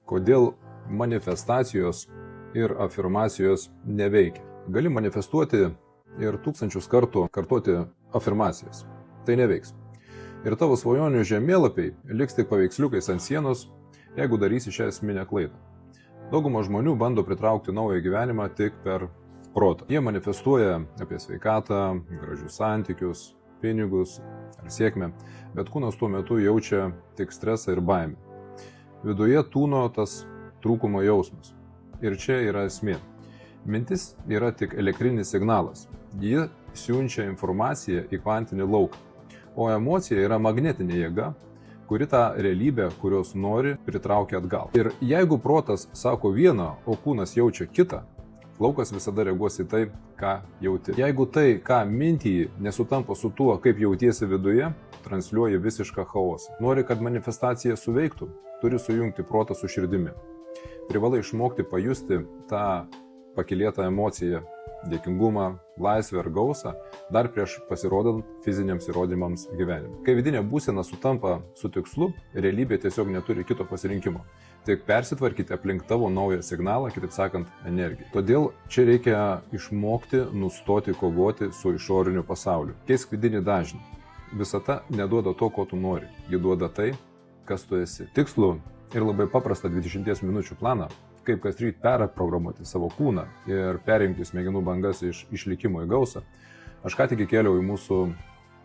Kodėl manifestacijos ir afirmacijos neveikia? Gali manifestuoti ir tūkstančius kartų kartoti afirmacijas. Tai neveiks. Ir tavo svajonių žemėlapiai liks tik paveiksliukais ant sienos, jeigu darysi šią esminę klaidą. Dauguma žmonių bando pritraukti naują gyvenimą tik per protą. Jie manifestuoja apie sveikatą, gražius santykius, pinigus ar sėkmę, bet kūnas tuo metu jaučia tik stresą ir baimę. Viduje tūno tas trūkumo jausmas. Ir čia yra esmė. Mintis yra tik elektrinis signalas. Ji siunčia informaciją į kvantinį lauką. O emocija yra magnetinė jėga, kuri tą realybę, kurios nori, pritraukia atgal. Ir jeigu protas sako vieną, o kūnas jaučia kitą, laukas visada reaguos į tai, ką jauti. Jeigu tai, ką mintyji, nesutampa su tuo, kaip jautiesi viduje, transliuoji visišką chaosą. Nori, kad manifestacija suveiktų, turi sujungti protą su širdimi. Privalai išmokti pajusti tą pakylėtą emociją, dėkingumą, laisvę ar gausą, dar prieš pasirodant fiziniams įrodymams gyvenime. Kai vidinė būsena sutampa su tikslu, realybė tiesiog neturi kito pasirinkimo. Tik persitvarkyti aplink tavo naują signalą, kitaip sakant, energiją. Todėl čia reikia išmokti nustoti kovoti su išoriniu pasauliu. Keisk vidinį dažnį. Visata neduoda to, ko tu nori. Ji duoda tai, kas tu esi. Tikslų ir labai paprastą 20 minučių planą, kaip kas ryt perprogramuoti savo kūną ir perjungti smegenų bangas iš išlikimo į gausą, aš ką tik įkėliau į mūsų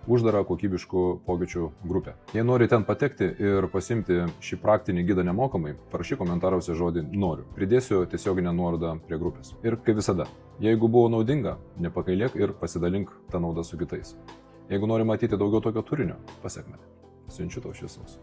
uždarą kokybiškų pokyčių grupę. Jei nori ten patekti ir pasimti šį praktinį gidą nemokamai, parašyk komentaruose žodį noriu. Pridėsiu tiesioginę nuorodą prie grupės. Ir kaip visada, jeigu buvo naudinga, nepagailėk ir pasidalink tą naudą su kitais. Jeigu nori matyti daugiau tokio turinio, pasek mane. Siunčiu tau šviesos.